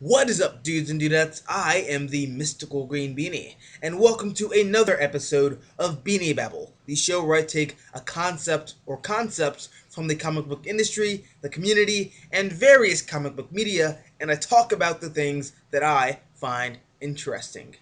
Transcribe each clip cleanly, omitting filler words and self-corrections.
What is up, dudes and dudettes? I am the mystical green beanie, and welcome to another episode of Beanie Babble, the show where I take a concept or concepts from the comic book industry, the community, and various comic book media, and I talk about the things that I find interesting.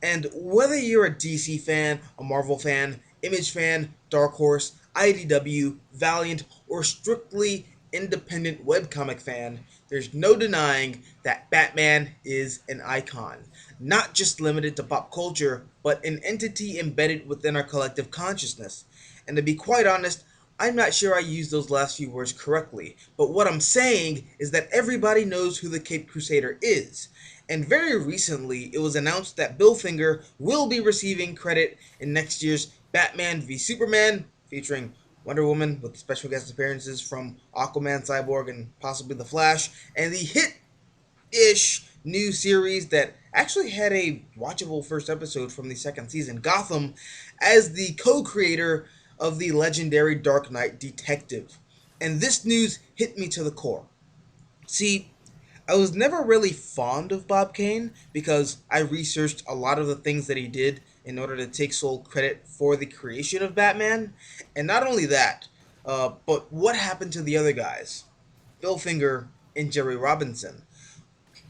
And whether you're a DC fan, a Marvel fan, Image fan, Dark Horse, IDW, Valiant, or strictly independent webcomic fan, there's no denying that Batman is an icon. Not just limited to pop culture, but an entity embedded within our collective consciousness. And to be quite honest, I'm not sure I used those last few words correctly, but what I'm saying is that everybody knows who the Caped Crusader is. And very recently, it was announced that Bill Finger will be receiving credit in next year's Batman v Superman, featuring Wonder Woman with special guest appearances from Aquaman, Cyborg, and possibly The Flash, and the hit-ish new series that actually had a watchable first episode from the second season, Gotham, as the co-creator of the legendary Dark Knight Detective. And this news hit me to the core. See, I was never really fond of Bob Kane because I researched a lot of the things that he did in order to take sole credit for the creation of Batman. And not only that, but what happened to the other guys? Bill Finger and Jerry Robinson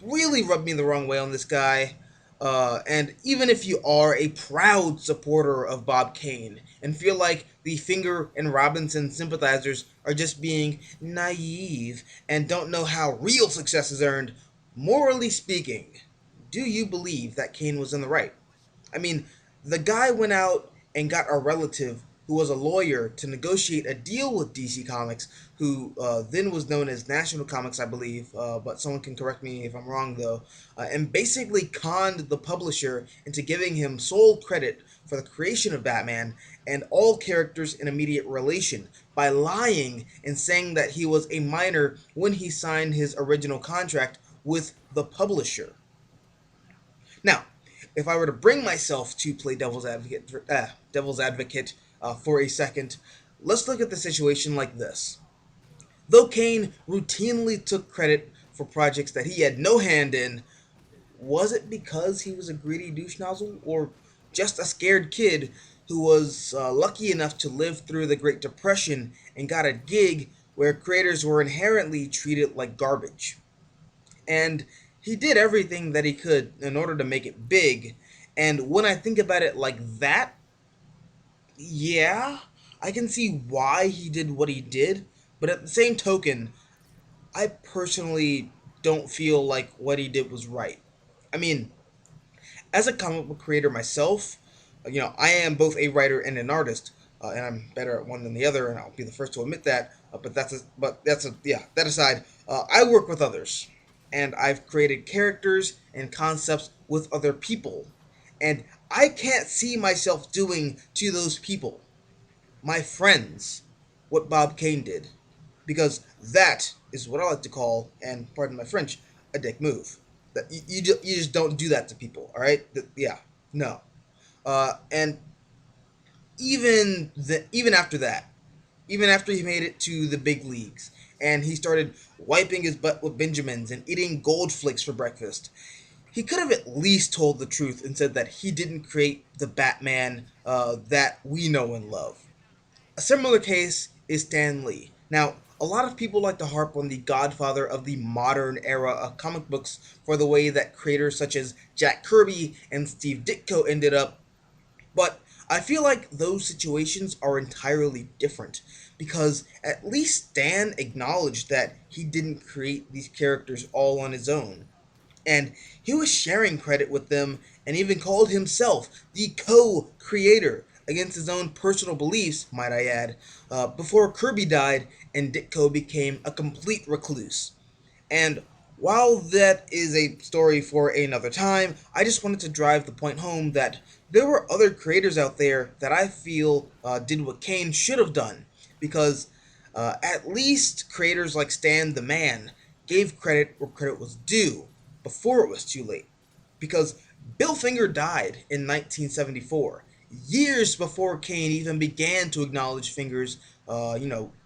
really rubbed me the wrong way on this guy. And even if you are a proud supporter of Bob Kane and feel like the Finger and Robinson sympathizers are just being naive and don't know how real success is earned, morally speaking, do you believe that Kane was in the right? I mean, the guy went out and got a relative who was a lawyer to negotiate a deal with DC Comics, who then was known as National Comics, I believe, but someone can correct me if I'm wrong, though, and basically conned the publisher into giving him sole credit for the creation of Batman and all characters in immediate relation by lying and saying that he was a minor when he signed his original contract with the publisher. Now, if I were to bring myself to play devil's advocate for a second, let's look at the situation like this. Though Kane routinely took credit for projects that he had no hand in, was it because he was a greedy douche nozzle, or just a scared kid who was lucky enough to live through the Great Depression and got a gig where creators were inherently treated like garbage? And he did everything that he could in order to make it big. And when I think about it like that, yeah, I can see why he did what he did. But at the same token, I personally don't feel like what he did was right. I mean, as a comic book creator myself, I am both a writer and an artist, and I'm better at one than the other, and I'll be the first to admit that. That aside, I work with others, and I've created characters and concepts with other people, and I can't see myself doing to those people, my friends, what Bob Kane did, because that is what I like to call, and pardon my French, a dick move. That you just don't do that to people. All right, yeah, no. And even after that, even after he made it to the big leagues and he started wiping his butt with Benjamins and eating gold flakes for breakfast, he could have at least told the truth and said that he didn't create the Batman that we know and love. A similar case is Stan Lee. Now, a lot of people like to harp on the godfather of the modern era of comic books for the way that creators such as Jack Kirby and Steve Ditko ended up, but I feel like those situations are entirely different because at least Stan acknowledged that he didn't create these characters all on his own. And he was sharing credit with them and even called himself the co creator against his own personal beliefs, might I add, before Kirby died and Ditko became a complete recluse. And while that is a story for another time, I just wanted to drive the point home that there were other creators out there that I feel did what Kane should have done. Because at least creators like Stan the Man gave credit where credit was due before it was too late. Because Bill Finger died in 1974, years before Kane even began to acknowledge Finger's,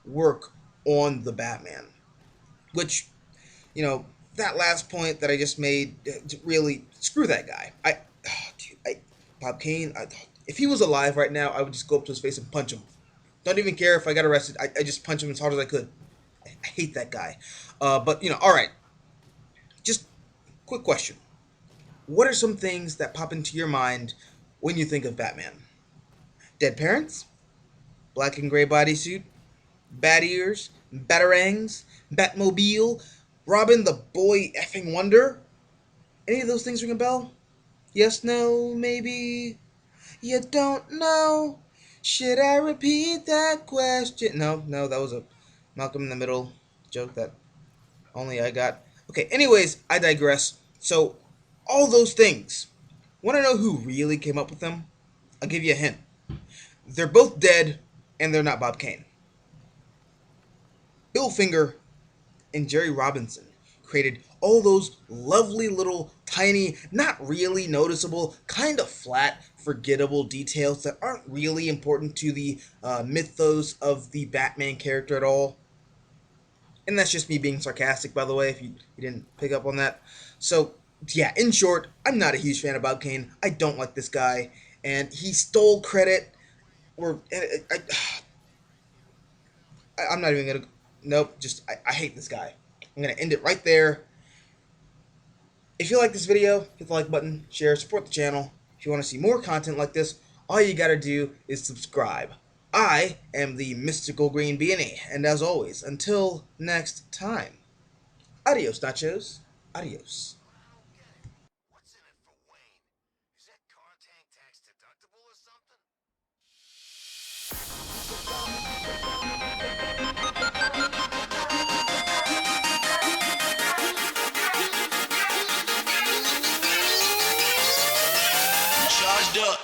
work on the Batman. Which, that last point that I just made, really screw that guy. Dude, Bob Kane. If he was alive right now, I would just go up to his face and punch him. Don't even care if I got arrested. I just punch him as hard as I could. I hate that guy. But all right. Just quick question: what are some things that pop into your mind when you think of Batman? Dead parents, black and gray bodysuit, bat ears, batarangs, Batmobile, Robin the boy effing wonder. Any of those things ring a bell? Yes, no, maybe. You don't know. Should I repeat that question? No, no, that was a Malcolm in the Middle joke that only I got. Okay, anyways, I digress. So, all those things. Want to know who really came up with them? I'll give you a hint. They're both dead, and they're not Bob Kane. Bill Finger and Jerry Robinson created all those lovely little tiny, not really noticeable, kind of flat, forgettable details that aren't really important to the mythos of the Batman character at all. And that's just me being sarcastic, by the way, if you didn't pick up on that. So, yeah, in short, I'm not a huge fan of Bob Kane. I don't like this guy, and he stole credit. Or I'm not even gonna. Nope, just I hate this guy. I'm gonna end it right there. If you like this video, hit the like button, share, support the channel. If you want to see more content like this, all you gotta do is subscribe. I am the Mystical Green Beanie, and as always, until next time, adios, nachos. Adios. What's in it for Wayne? Is that car tank tax deductible or something? Charged up.